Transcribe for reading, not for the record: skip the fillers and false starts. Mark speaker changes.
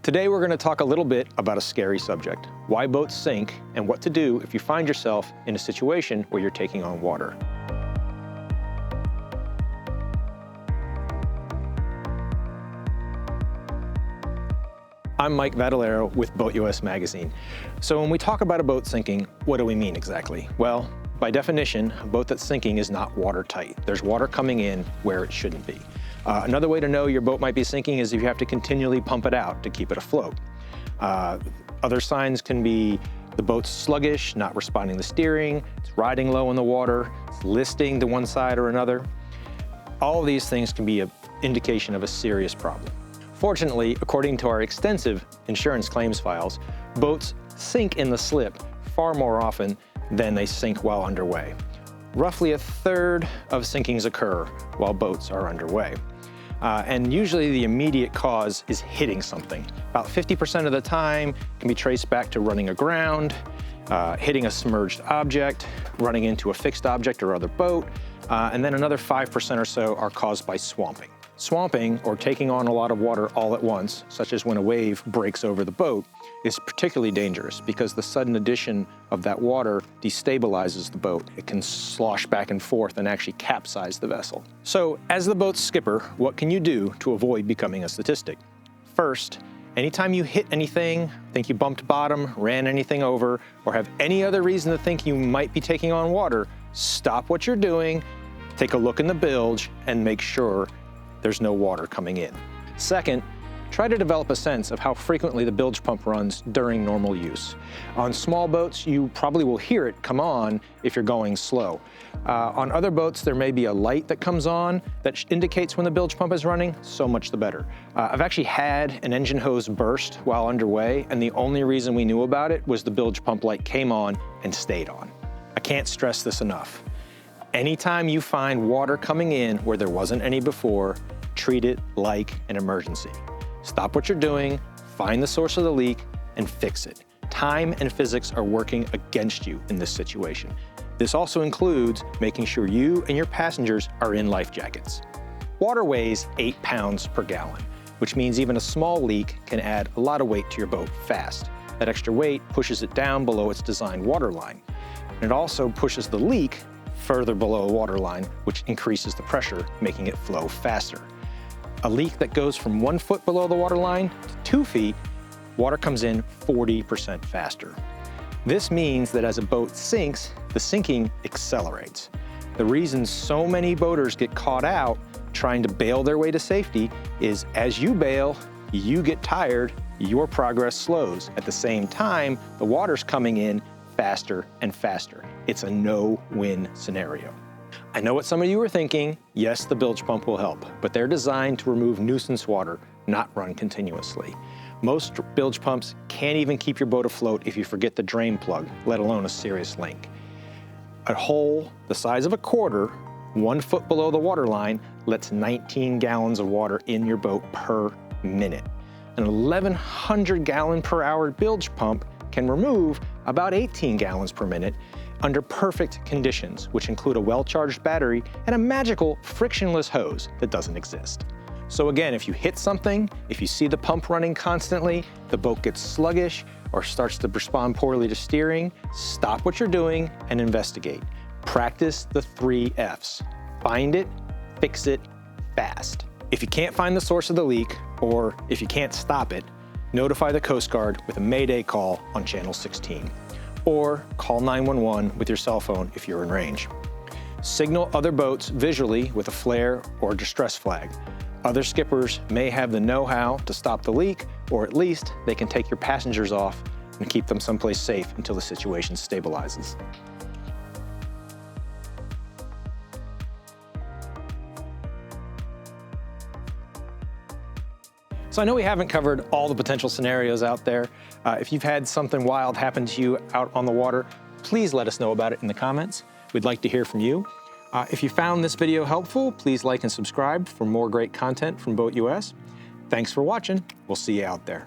Speaker 1: Today we're going to talk a little bit about a scary subject, why boats sink and what to do if you find yourself in a situation where you're taking on water. I'm Mike Vatalaro with BoatUS Magazine. So when we talk about a boat sinking, what do we mean exactly? Well, by definition, a boat that's sinking is not watertight. There's water coming in where it shouldn't be. Another way to know your boat might be sinking is if you have to continually pump it out to keep it afloat. Other signs can be the boat's sluggish, not responding to steering, it's riding low in the water, it's listing to one side or another. All of these things can be an indication of a serious problem. Fortunately, according to our extensive insurance claims files, boats sink in the slip far more often than they sink while underway. Roughly a third of sinkings occur while boats are underway. And usually the immediate cause is hitting something. About 50% of the time can be traced back to running aground, hitting a submerged object, running into a fixed object or other boat, and then another 5% or so are caused by swamping. Swamping, or taking on a lot of water all at once, such as when a wave breaks over the boat, is particularly dangerous because the sudden addition of that water destabilizes the boat. It can slosh back and forth and actually capsize the vessel. So, as the boat's skipper, what can you do to avoid becoming a statistic? First, anytime you hit anything, think you bumped bottom, ran anything over, or have any other reason to think you might be taking on water, stop what you're doing, take a look in the bilge, and make sure there's no water coming in. Second, try to develop a sense of how frequently the bilge pump runs during normal use. On small boats, you probably will hear it come on if you're going slow. On other boats, there may be a light that comes on that indicates when the bilge pump is running, so much the better. I've actually had an engine hose burst while underway, and the only reason we knew about it was the bilge pump light came on and stayed on. I can't stress this enough. Anytime you find water coming in where there wasn't any before, treat it like an emergency. Stop what you're doing, find the source of the leak, and fix it. Time and physics are working against you in this situation. This also includes making sure you and your passengers are in life jackets. Water weighs 8 pounds per gallon, which means even a small leak can add a lot of weight to your boat fast. That extra weight pushes it down below its designed water line. And it also pushes the leak further below the water line, which increases the pressure, making it flow faster. A leak that goes from 1 foot below the water line to 2 feet, water comes in 40% faster. This means that as a boat sinks, the sinking accelerates. The reason so many boaters get caught out trying to bail their way to safety is as you bail, you get tired, your progress slows. At the same time, the water's coming in faster and faster. It's a no-win scenario. I know what some of you are thinking. Yes, the bilge pump will help, but they're designed to remove nuisance water, not run continuously. Most bilge pumps can't even keep your boat afloat if you forget the drain plug, let alone a serious leak. A hole the size of a quarter, 1 foot below the water line, lets 19 gallons of water in your boat per minute. An 1,100 gallon per hour bilge pump can remove about 18 gallons per minute under perfect conditions, which include a well-charged battery and a magical frictionless hose that doesn't exist. So again, if you hit something, if you see the pump running constantly, the boat gets sluggish or starts to respond poorly to steering, stop what you're doing and investigate. Practice the 3 Fs. Find it, fix it, fast. If you can't find the source of the leak, or if you can't stop it, notify the Coast Guard with a Mayday call on channel 16. Or call 911 with your cell phone if you're in range. Signal other boats visually with a flare or distress flag. Other skippers may have the know-how to stop the leak, or at least they can take your passengers off and keep them someplace safe until the situation stabilizes. So I know we haven't covered all the potential scenarios out there. If you've had something wild happen to you out on the water, please let us know about it in the comments. We'd like to hear from you. If you found this video helpful, please like and subscribe for more great content from BoatUS. Thanks for watching. We'll see you out there.